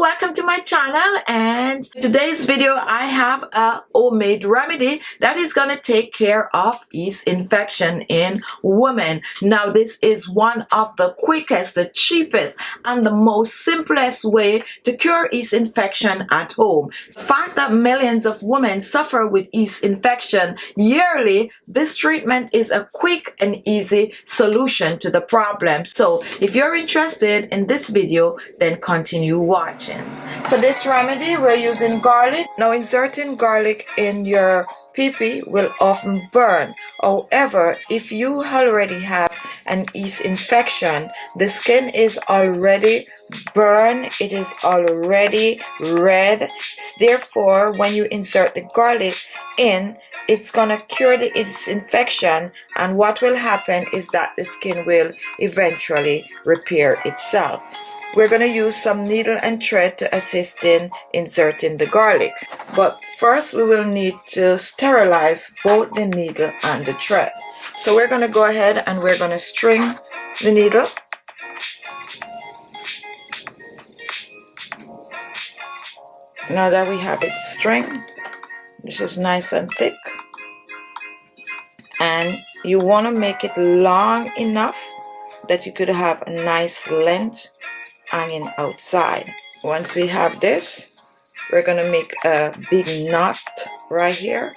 welcome to my channel, and today's video I have a homemade remedy that is going to take care of yeast infection in women. Now this is one of the quickest, the cheapest and the most simplest way to cure yeast infection at home. The fact that millions of women suffer with yeast infection yearly, this treatment is a quick and easy solution to the problem. So if you're interested in this video, then continue watching. For this remedy, we're using garlic. Now, inserting garlic in your pee-pee will often burn. However, if you already have an yeast infection, the skin is already burned, it is already red. Therefore, when you insert the garlic in, it's gonna cure the yeast infection, and what will happen is that the skin will eventually repair itself. We're going to use some needle and thread to assist in inserting the garlic. But first we will need to sterilize both the needle and the thread. So we're going to go ahead and we're going to string the needle. Now that we have it stringed, this is nice and thick. And you want to make it long enough that you could have a nice length hanging outside. Once we have this, we're going to make a big knot right here.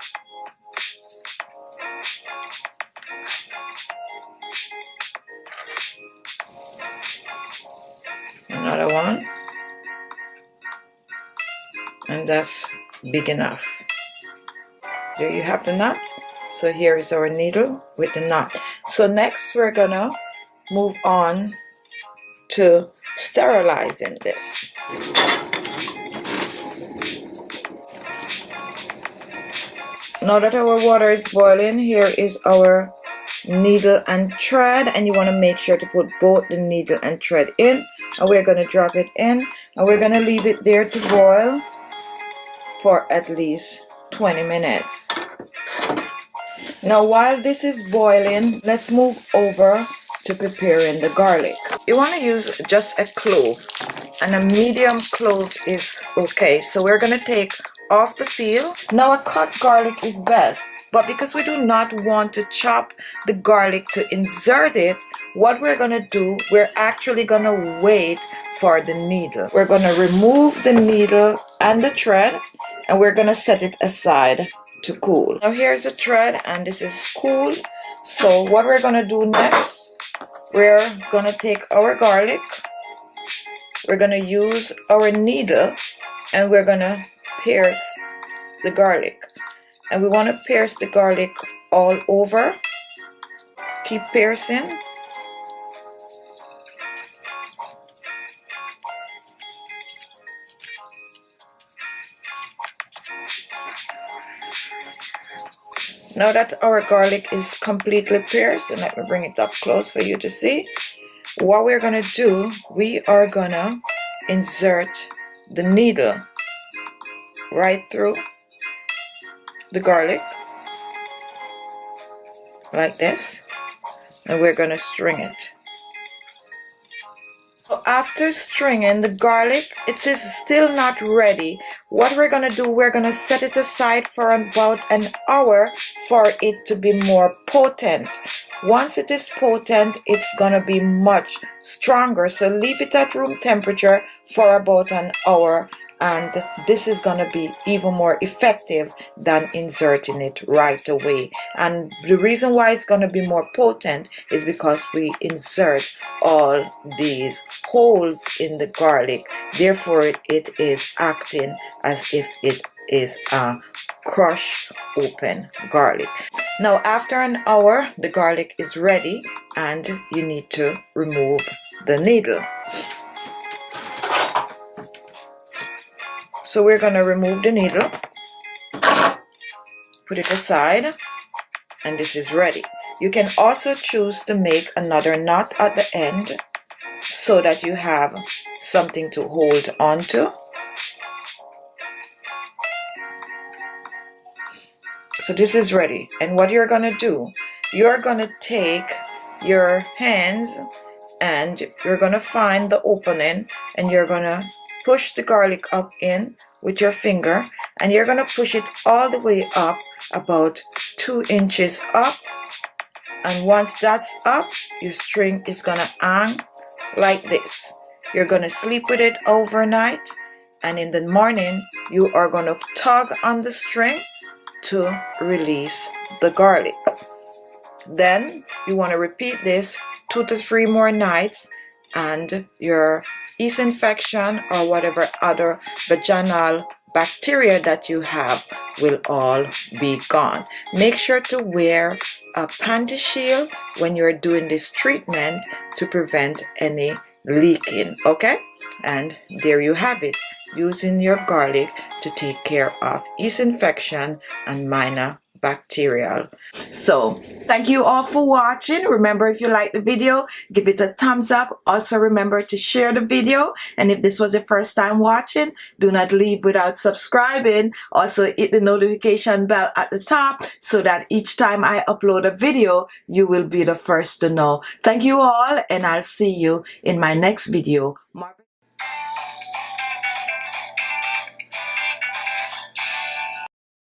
Another one. And that's big enough. There you have the knot. So here is our needle with the knot. So next we're going to move on to sterilizing this. Now that our water is boiling, here is our needle and thread, and you want to make sure to put both the needle and thread in, and we're going to drop it in, and we're going to leave it there to boil for at least 20 minutes. Now while this is boiling, let's move over to preparing the garlic. You want to use just a clove, and a medium clove is okay. So we're going to take off the peel. Now a cut garlic is best, but because we do not want to chop the garlic to insert it, what we're going to do, we're actually going to wait for the needle. We're going to remove the needle and the thread, and we're going to set it aside to cool. Now here's the thread, and this is cool. So what we're going to do next, we're going to take our garlic, we're going to use our needle, and we're going to pierce the garlic. And we want to pierce the garlic all over. Keep piercing. Now that our garlic is completely pierced, and let me bring it up close for you to see, what we're going to do, we are going to insert the needle right through the garlic like this, and we're going to string it. So after stringing the garlic, it is still not ready. What we're going to do, we're going to set it aside for about an hour for it to be more potent. Once it is potent, it's going to be much stronger. So leave it at room temperature for about an hour, and this is going to be even more effective than inserting it right away. And the reason why it's going to be more potent is because we insert all these holes in the garlic. Therefore it is acting as if it is a crushed open garlic. Now after an hour, the garlic is ready, and you need to remove the needle. So we're going to remove the needle, put it aside, and this is ready. You can also choose to make another knot at the end so that you have something to hold on to. So this is ready, and what you're going to do, you're going to take your hands and you're gonna find the opening, and you're gonna push the garlic up in with your finger, and you're gonna push it all the way up, about 2 inches up. And once that's up, your string is gonna hang like this. You're gonna sleep with it overnight, and in the morning you are gonna tug on the string to release the garlic. Then you want to repeat this 2 to 3 more nights, and your yeast infection or whatever other vaginal bacteria that you have will all be gone. Make sure to wear a panty shield when you're doing this treatment to prevent any leaking. Okay, and there you have it, using your garlic to take care of yeast infection and minor bacterial. So thank you all for watching. Remember, if you like the video, give it a thumbs up. Also remember to share the video, and if this was your first time watching, do not leave without subscribing. Also hit the notification bell at the top so that each time I upload a video, you will be the first to know. Thank you all, and I'll see you in my next video.